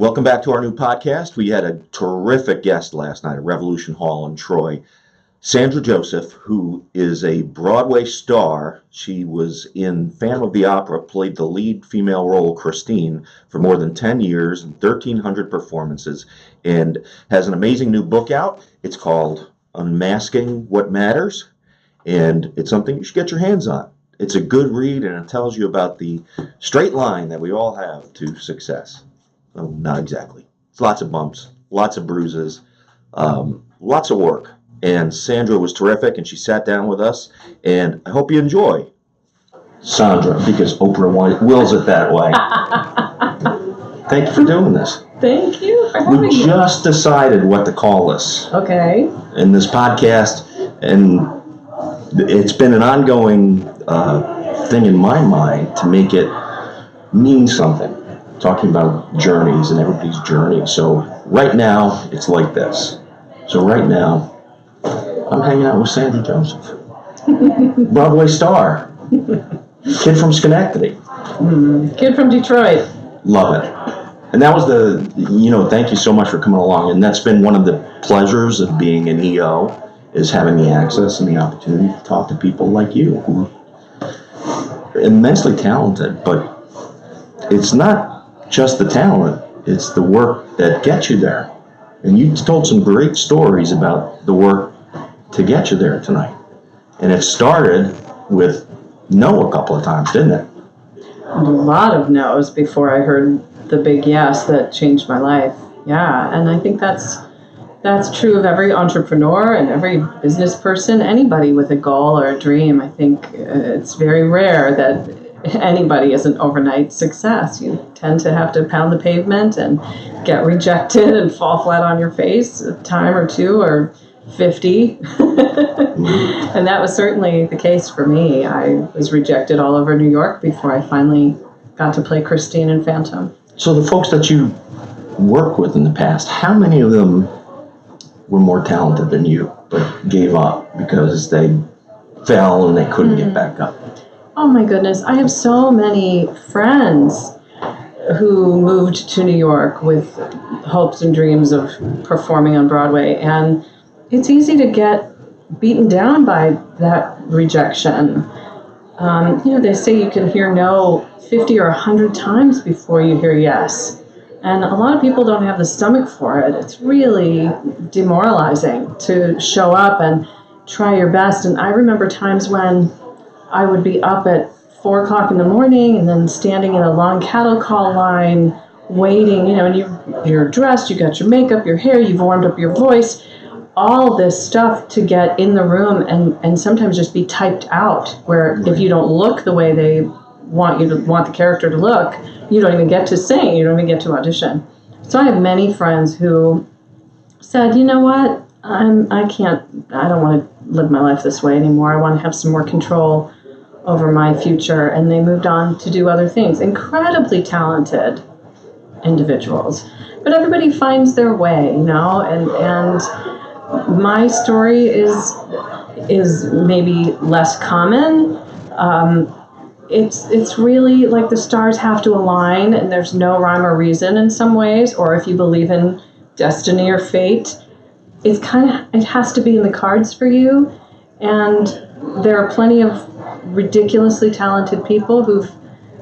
Welcome back to our new podcast. We had a terrific guest last night at Revolution Hall in Troy, Sandra Joseph, who is a Broadway star. She was in Phantom of the Opera, played the lead female role, Christine, for more than 10 years and 1,300 performances, and has an amazing new book out. It's called Unmasking What Matters, and it's something you should get your hands on. It's a good read, and it tells you about the straight line that we all have to success. Oh, not exactly. It's lots of bumps, lots of bruises, lots of work. And Sandra was terrific, and she sat down with us, and I hope you enjoy Sandra, because Oprah wills it that way. Thank you for doing this. Thank you for having me. We just decided what to call this. Okay. In this podcast, and it's been an ongoing thing in my mind to make it mean something. Talking about journeys and everybody's journey. So right now, it's like this. So right now, I'm hanging out with Sandra Joseph, Broadway star, kid from Schenectady. Kid from Detroit. Love it. And that was thank you so much for coming along. And that's been one of the pleasures of being an EO, is having the access and the opportunity to talk to people like you who are immensely talented, but it's not just the talent, it's the work that gets you there. And you told some great stories about the work to get you there tonight. And it started with no a couple of times, didn't it? A lot of no's before I heard the big yes that changed my life. Yeah, and I think that's true of every entrepreneur and every business person, anybody with a goal or a dream. I think it's very rare that anybody is an overnight success. You tend to have to pound the pavement and get rejected and fall flat on your face a time or two or 50. And that was certainly the case for me. I was rejected all over New York before I finally got to play Christine in Phantom. So the folks that you worked with in the past, how many of them were more talented than you but gave up because they fell and they couldn't get back up? Oh my goodness, I have so many friends who moved to New York with hopes and dreams of performing on Broadway, and it's easy to get beaten down by that rejection. They say you can hear no 50 or 100 times before you hear yes, and a lot of people don't have the stomach for it. It's really demoralizing to show up and try your best, and I remember times when I would be up at 4 o'clock in the morning and then standing in a long cattle call line waiting, and you're dressed, you got your makeup, your hair, you've warmed up your voice, all this stuff to get in the room and sometimes just be typed out, where if you don't look the way they want the character to look, you don't even get to sing, you don't even get to audition. So I have many friends who said, you know what, I don't want to live my life this way anymore. I want to have some more control over my future, and they moved on to do other things. Incredibly talented individuals, but everybody finds their way, and my story is maybe less common. It's really like the stars have to align, and there's no rhyme or reason in some ways, or if you believe in destiny or fate, it has to be in the cards for you. And there are plenty of ridiculously talented people who've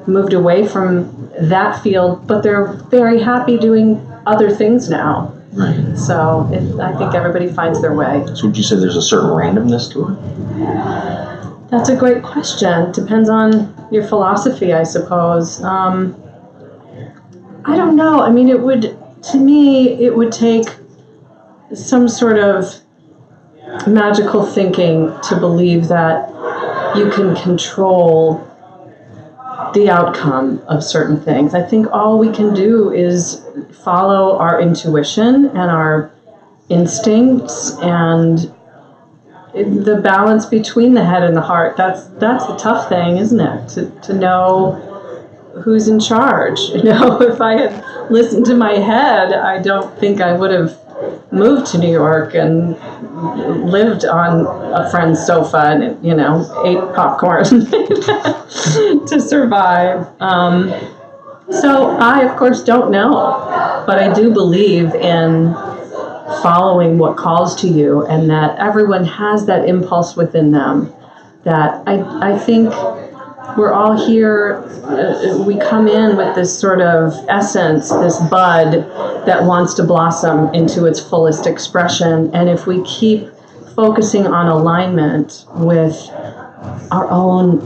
moved away from that field, but they're very happy doing other things now. Right. So I think everybody finds their way. So would you say there's a certain randomness to it? That's a great question. Depends on your philosophy, I suppose. I don't know. I mean, it would take some sort of magical thinking to believe that you can control the outcome of certain things. I think all we can do is follow our intuition and our instincts and the balance between the head and the heart. That's the tough thing, isn't it? To know who's in charge. If I had listened to my head, I don't think I would have moved to New York and lived on a friend's sofa and, ate popcorn to survive. So I, of course, don't know, but I do believe in following what calls to you, and that everyone has that impulse within them. That I think we're all here, we come in with this sort of essence, this bud that wants to blossom into its fullest expression. And if we keep focusing on alignment with our own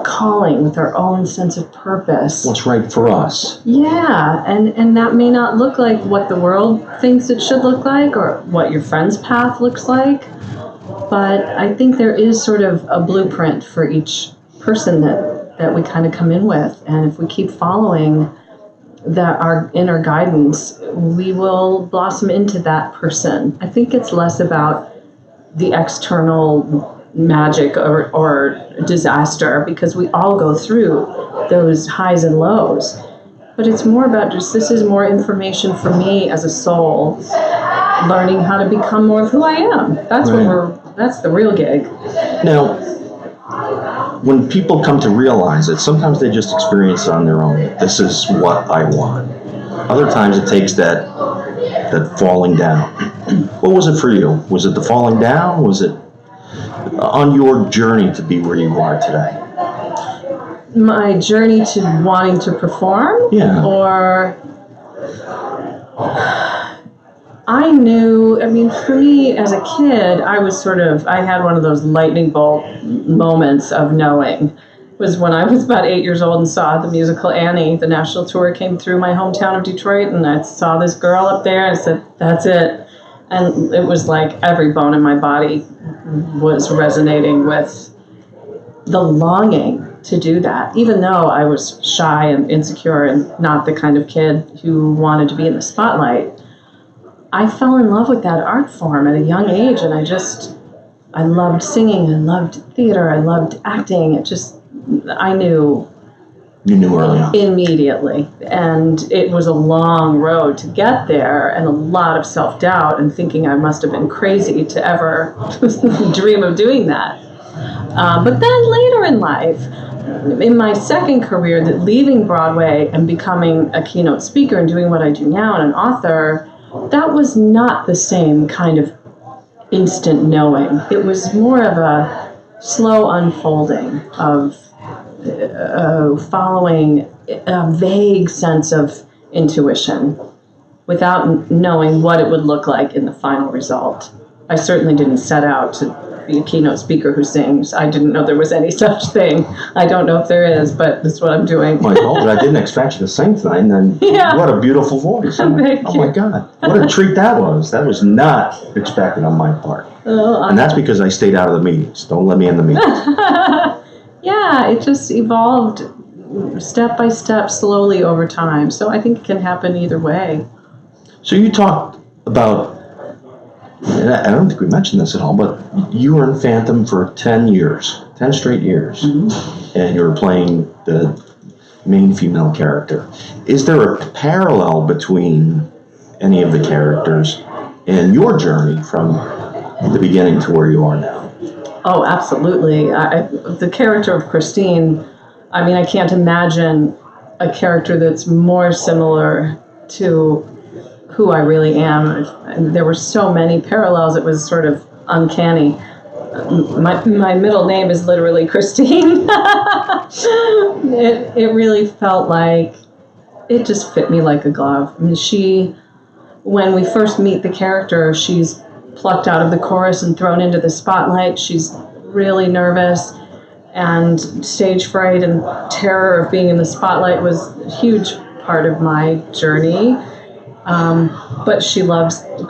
calling, with our own sense of purpose. What's right for us. Yeah, and that may not look like what the world thinks it should look like or what your friend's path looks like, but I think there is sort of a blueprint for each person that we kind of come in with, and if we keep following our inner guidance, we will blossom into that person. I think it's less about the external magic or disaster, because we all go through those highs and lows, but it's more about just, this is more information for me as a soul, learning how to become more of who I am. That's that's the real gig. Now, when people come to realize it, sometimes they just experience it on their own. This is what I want. Other times it takes that falling down. What was it for you? Was it the falling down? Was it on your journey to be where you are today? My journey to wanting to perform? Yeah. Or I knew, I mean, for me as a kid, I had one of those lightning bolt moments of knowing. It was when I was about 8 years old and saw the musical Annie. The national tour came through my hometown of Detroit, and I saw this girl up there, and I said, that's it. And it was like every bone in my body was resonating with the longing to do that, even though I was shy and insecure and not the kind of kid who wanted to be in the spotlight. I fell in love with that art form at a young age, and I loved singing, I loved theater, I loved acting. I knew. You knew early on. Immediately. And it was a long road to get there, and a lot of self-doubt and thinking I must have been crazy to ever dream of doing that. But then later in life, in my second career, leaving Broadway and becoming a keynote speaker and doing what I do now and an author, that was not the same kind of instant knowing. It was more of a slow unfolding of following a vague sense of intuition without knowing what it would look like in the final result. I certainly didn't set out to be a keynote speaker who sings. I didn't know there was any such thing. I don't know if there is, but that's what I'm doing. My God, I didn't expect you to sing tonight, and Yeah. What a beautiful voice. Oh my God, what a treat that was. That was not expected on my part. And that's because I stayed out of the meetings. Don't let me in the meetings. Yeah, it just evolved step by step, slowly over time. So I think it can happen either way. So you talked about, and I don't think we mentioned this at all, but you were in Phantom for 10 years, 10 straight years, and you were playing the main female character. Is there a parallel between any of the characters and your journey from the beginning to where you are now? Oh, absolutely. The character of Christine, I mean, I can't imagine a character that's more similar to who I really am. And there were so many parallels, it was sort of uncanny. My middle name is literally Christine. It really felt like it just fit me like a glove. I mean, when we first meet the character, she's plucked out of the chorus and thrown into the spotlight. She's really nervous, and stage fright and terror of being in the spotlight was a huge part of my journey. But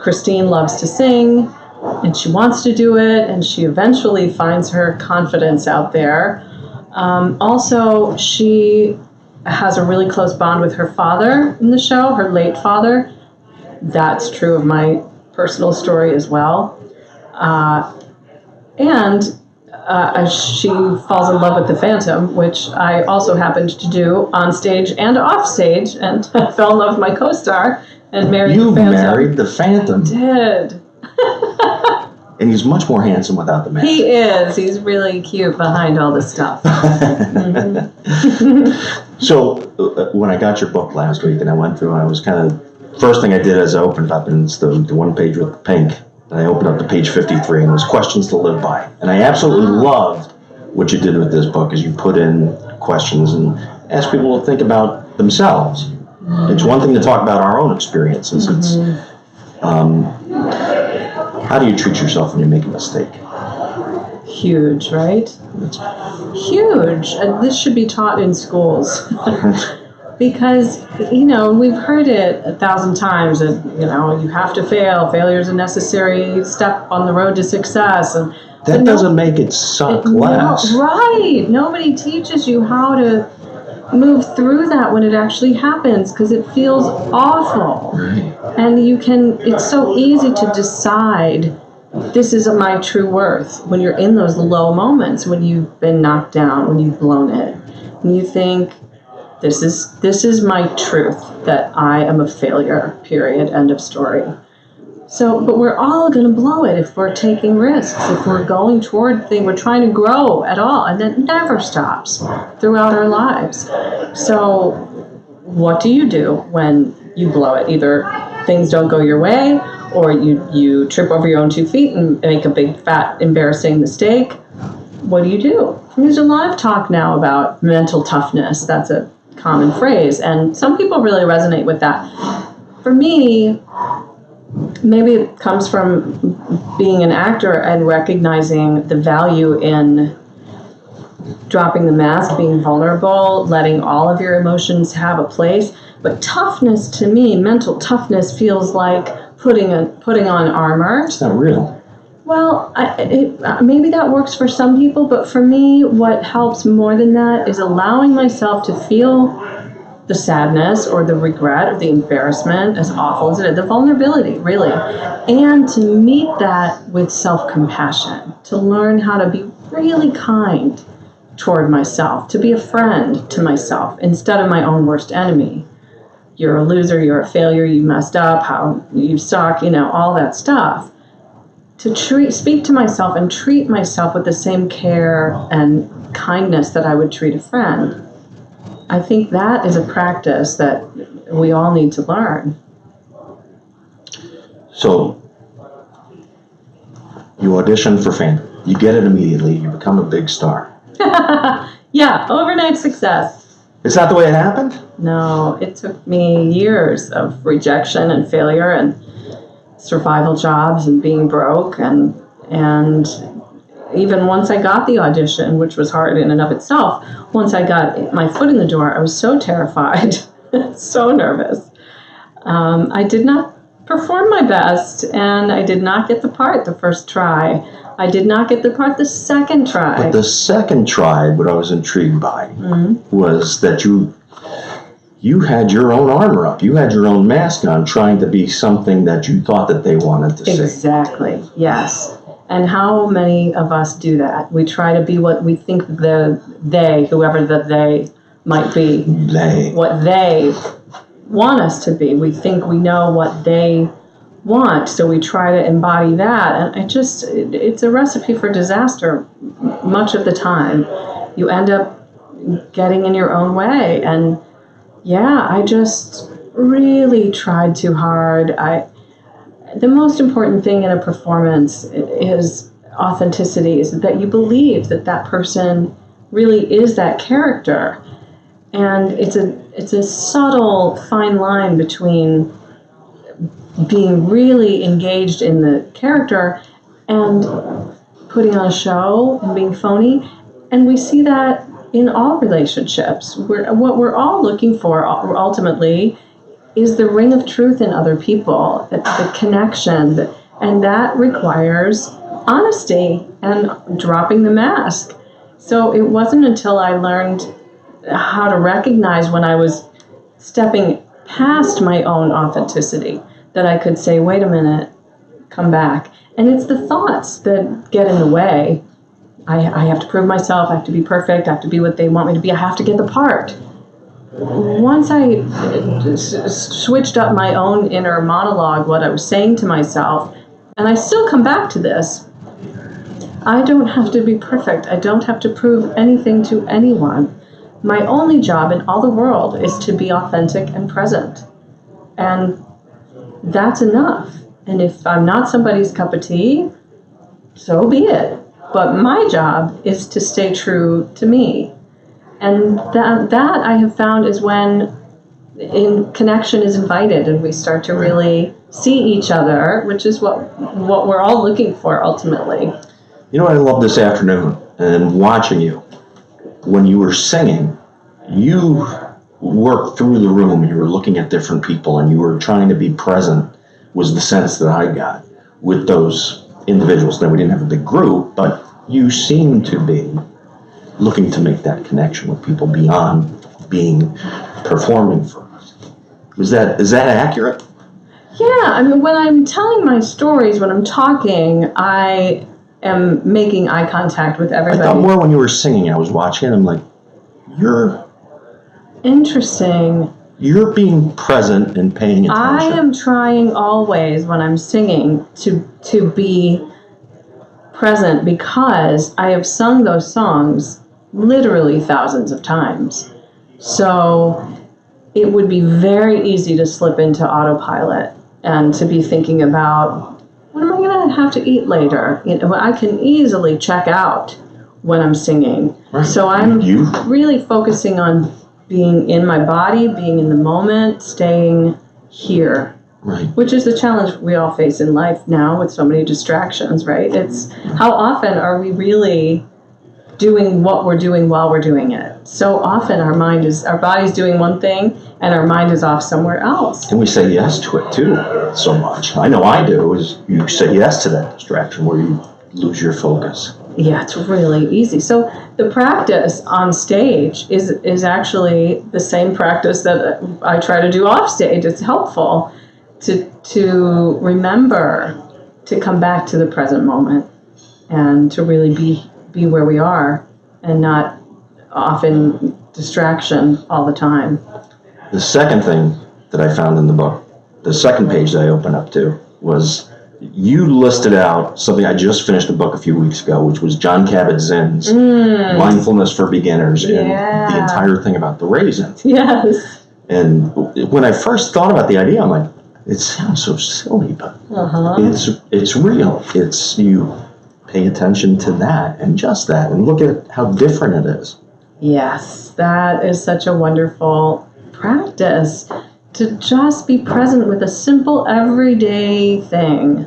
Christine loves to sing, and she wants to do it, and she eventually finds her confidence out there. Also, she has a really close bond with her father in the show, her late father. That's true of my personal story as well. And she falls in love with the Phantom, which I also happened to do on stage and off stage, and I fell in love with my co-star and married the Phantom. You married the Phantom. I did. And he's much more handsome without the mask. He is. He's really cute behind all the stuff. So when I got your book last week and I went through, I was kind of, first thing I did is I opened up, and it's the one page with the pink, and I opened up to page 53, and it was questions to live by. And I absolutely loved what you did with this book, is you put in questions and asked people to think about themselves. It's one thing to talk about our own experiences. It's how do you treat yourself when you make a mistake? Huge, right? Huge. And this should be taught in schools. Because, we've heard it 1,000 times that, you have to fail. Failure is a necessary step on the road to success. And that doesn't make it suck less. No, right. Nobody teaches you how to move through that when it actually happens, because it feels awful. Right. And it's so easy to decide this isn't my true worth when you're in those low moments, when you've been knocked down, when you've blown it. And you think, this is my truth, that I am a failure, period, end of story. So, but we're all going to blow it if we're taking risks, if we're going toward things, we're trying to grow at all, and that never stops throughout our lives. So what do you do when you blow it? Either things don't go your way, or you trip over your own 2 feet and make a big, fat, embarrassing mistake. What do you do? There's a lot of talk now about mental toughness. That's a common phrase, and some people really resonate with that. For me, maybe it comes from being an actor and recognizing the value in dropping the mask, being vulnerable, letting all of your emotions have a place. But toughness, to me, mental toughness, feels like putting on armor. It's not real. Well, maybe that works for some people, but for me, what helps more than that is allowing myself to feel the sadness or the regret or the embarrassment, as awful as it is, the vulnerability, really, and to meet that with self-compassion, to learn how to be really kind toward myself, to be a friend to myself instead of my own worst enemy. You're a loser, you're a failure, you messed up, how you suck, all that stuff. To speak to myself and treat myself with the same care and kindness that I would treat a friend. I think that is a practice that we all need to learn. So, you audition for fandom. You get it immediately. You become a big star. Yeah, overnight success. Is that the way it happened? No, it took me years of rejection and failure and survival jobs and being broke, and even once I got the audition, which was hard in and of itself, once I got my foot in the door, I was so terrified, so nervous. I did not perform my best, and I did not get the part the first try. I did not get the part the second try. But the second try, what I was intrigued by, was that you had your own armor up. You had your own mask on, trying to be something that you thought that they wanted to see. Exactly, yes. And how many of us do that? We try to be what we think whoever the they might be, what they want us to be. We think we know what they want, so we try to embody that. And it's a recipe for disaster much of the time. You end up getting in your own way. And yeah, I just really tried too hard. The most important thing in a performance is authenticity, is that you believe that person really is that character. And it's a subtle, fine line between being really engaged in the character and putting on a show and being phony. And we see that in all relationships. What we're all looking for ultimately is the ring of truth in other people, the connection, and that requires honesty and dropping the mask. So it wasn't until I learned how to recognize when I was stepping past my own authenticity that I could say, wait a minute, come back. And it's the thoughts that get in the way. I have to prove myself, I have to be perfect, I have to be what they want me to be, I have to get the part. Once I switched up my own inner monologue, what I was saying to myself, and I still come back to this, I don't have to be perfect. I don't have to prove anything to anyone. my only job in all the world is to be authentic and present. And that's enough. And if I'm not somebody's cup of tea, so be it. But my job is to stay true to me. And that I have found is when connection is invited and we start to really see each other, which is what we're all looking for ultimately. You know what I love this afternoon and watching you? When you were singing, you worked through the room, you were looking at different people and you were trying to be present, was the sense that I got with those individuals. Then we didn't have a big group, but you seemed to be looking to make that connection with people beyond performing for us. Is that accurate? Yeah, I mean, when I'm telling my stories, when I'm talking, I am making eye contact with everybody. I thought more when you were singing. I was watching and I'm like, you're... Interesting. You're being present and paying attention. I am trying always when I'm singing to be present because I have sung those songs literally thousands of times. So it would be very easy to slip into autopilot and to be thinking about, what am I going to have to eat later? You know, I can easily check out when I'm singing. Right. So I'm really focusing on being in my body, being in the moment, staying here. Right. Which is the challenge we all face in life now with so many distractions, right? It's how often are we really doing what we're doing while we're doing it? So often our body's doing one thing and our mind is off somewhere else. And we say yes to it too so much. I know I do, is you say yes to that distraction where you lose your focus. Yeah, it's really easy. So the practice on stage is actually the same practice that I try to do off stage. It's helpful to remember to come back to the present moment and to really be where we are and not off in distraction all the time. The second thing that I found in the book, the second page that I opened up to, was you listed out something. I just finished a book a few weeks ago, which was John Kabat-Zinn's Mindfulness for Beginners, and the entire thing about the raisin. Yes. And when I first thought about the idea, I'm like, it sounds so silly, but it's real. It's you pay attention to that and just that, and look at how different it is. Yes, that is such a wonderful practice, to just be present with a simple everyday thing.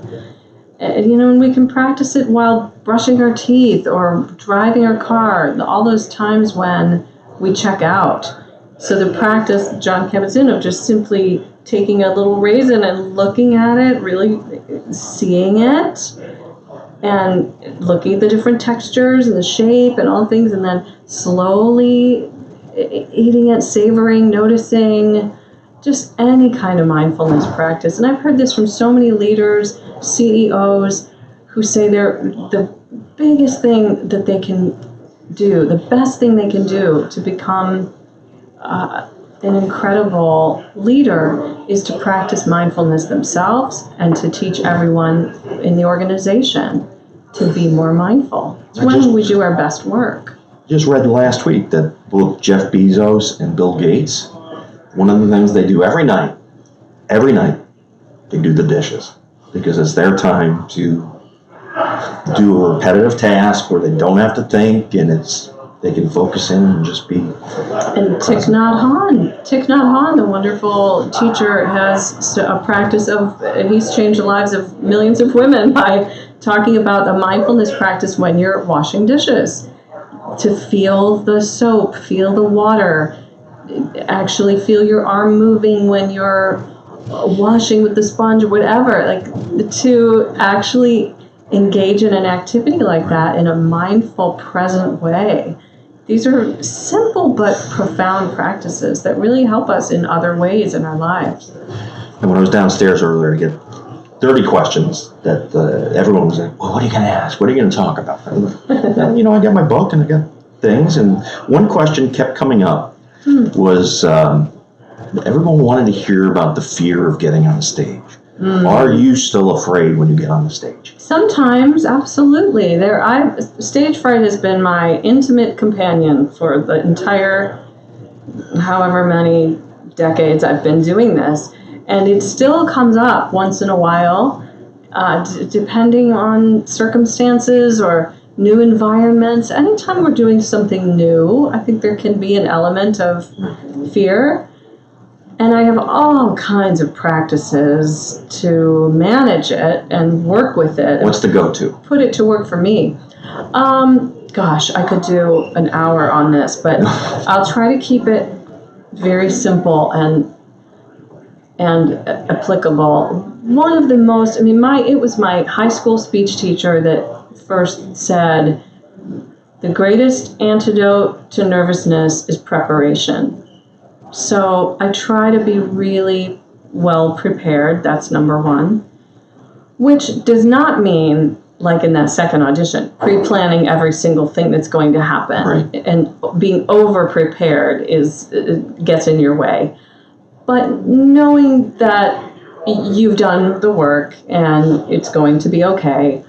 And we can practice it while brushing our teeth or driving our car, all those times when we check out. So the practice, John Kabat-Zinn, of just simply taking a little raisin and looking at it, really seeing it, and looking at the different textures and the shape and all things, and then slowly eating it, savoring, noticing, just any kind of mindfulness practice. And I've heard this from so many leaders, CEOs, who say the biggest thing that they can do, the best thing they can do to become an incredible leader is to practice mindfulness themselves and to teach everyone in the organization to be more mindful. It's when we do our best work. Just read last week that both Jeff Bezos and Bill Gates, one of the things they do every night, they do the dishes, because it's their time to do a repetitive task where they don't have to think, and they can focus in and just be. And Thich Nhat Hanh, the wonderful teacher, has a practice of, he's changed the lives of millions of women by talking about a mindfulness practice when you're washing dishes, to feel the soap, feel the water, actually feel your arm moving when you're washing with the sponge or whatever, like to actually engage in an activity like that in a mindful, present way. These are simple but profound practices that really help us in other ways in our lives. And when I was downstairs earlier to get 30 questions that everyone was like, well, what are you going to ask? What are you going to talk about? And, I got my book and I got things. And one question kept coming up was everyone wanted to hear about the fear of getting on stage. Are you still afraid when you get on the stage? Sometimes, absolutely. Stage fright has been my intimate companion for the entire however many decades I've been doing this, and it still comes up once in a while, depending on circumstances or new environments. Anytime we're doing something new, I think there can be an element of fear. And I have all kinds of practices to manage it and work with it. What's the go-to? Put it to work for me. Gosh, I could do an hour on this, but I'll try to keep it very simple and applicable. One of the most, it was my high school speech teacher that first said, the greatest antidote to nervousness is preparation. So I try to be really well prepared. That's number one, which does not mean, like in that second audition, pre-planning every single thing that's going to happen. Right. And being over-prepared gets in your way. But knowing that you've done the work and it's going to be okay,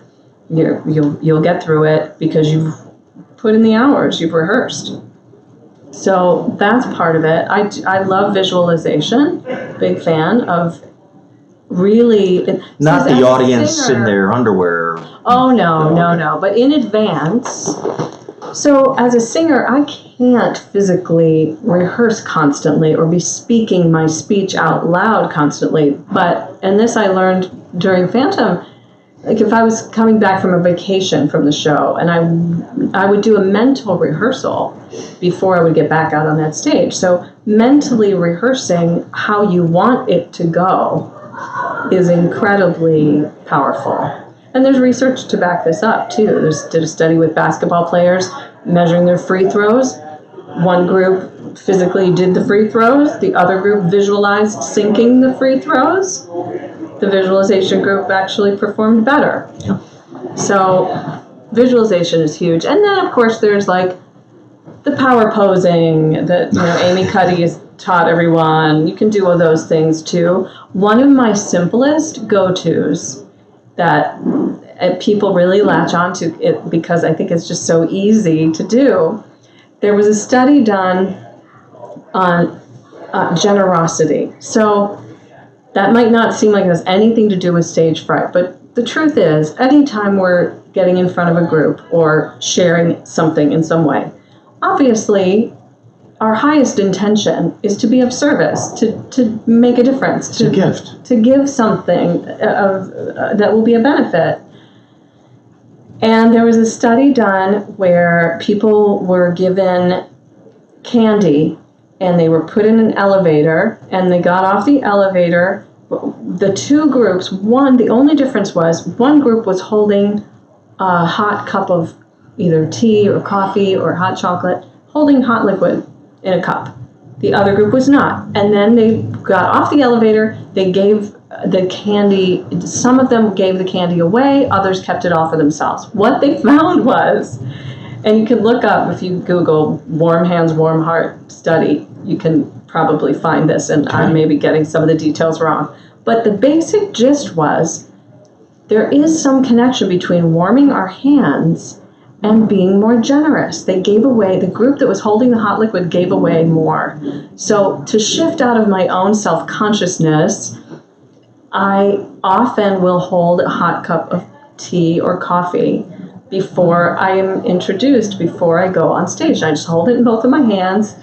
you'll get through it because you've put in the hours, you've rehearsed. So that's part of it. I love visualization, big fan of really... Not the audience in their underwear. Oh, no. But in advance. So as a singer, I can't physically rehearse constantly or be speaking my speech out loud constantly. And this I learned during Phantom. Like if I was coming back from a vacation from the show and I would do a mental rehearsal before I would get back out on that stage. So mentally rehearsing how you want it to go is incredibly powerful. And there's research to back this up too. Did a study with basketball players measuring their free throws. One group physically did the free throws. The other group visualized sinking the free throws. The visualization group actually performed better. Yeah. So visualization is huge. And then, of course, there's like the power posing that Amy Cuddy has taught everyone. You can do all those things too. One of my simplest go-tos that people really latch onto it because I think it's just so easy to do. There was a study done on generosity. So that might not seem like it has anything to do with stage fright, but the truth is, anytime we're getting in front of a group or sharing something in some way, obviously our highest intention is to be of service, to make a difference, to gift, to give something that will be a benefit. And there was a study done where people were given candy and they were put in an elevator and they got off the elevator. The two groups, the only difference was one group was holding a hot cup of either tea or coffee or hot chocolate, holding hot liquid in a cup. The other group was not. And then they got off the elevator, they gave the candy, some of them gave the candy away, others kept it all for themselves. What they found was, and you can look up if you Google warm hands, warm heart study, you can probably find this, and I may be getting some of the details wrong. But the basic gist was, there is some connection between warming our hands and being more generous. They gave away, the group that was holding the hot liquid gave away more. So to shift out of my own self-consciousness, I often will hold a hot cup of tea or coffee before I am introduced, before I go on stage. I just hold it in both of my hands.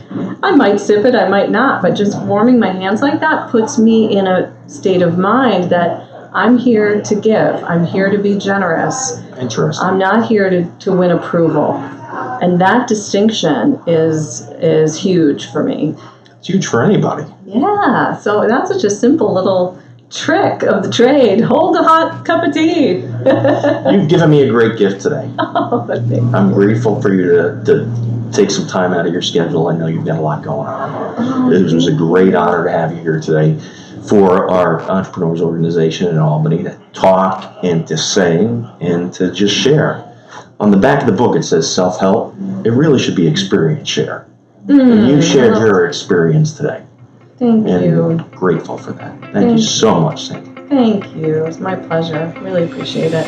I might sip it, I might not, but just warming my hands like that puts me in a state of mind that I'm here to give. I'm here to be generous. Interesting. I'm not here to win approval. And that distinction is huge for me. It's huge for anybody. Yeah, so that's such a simple little trick of the trade. Hold a hot cup of tea. You've given me a great gift today. Oh, thanks. I'm grateful for you to take some time out of your schedule. I know you've got a lot going on. It was a great honor to have you here today for our Entrepreneurs Organization in Albany to talk and to sing and to just share. On the back of the book it says self-help. It really should be experience share. And you shared your experience today. Thank you. And grateful for that. Thank you so much, Sandra. Thank you. It's my pleasure. Really appreciate it.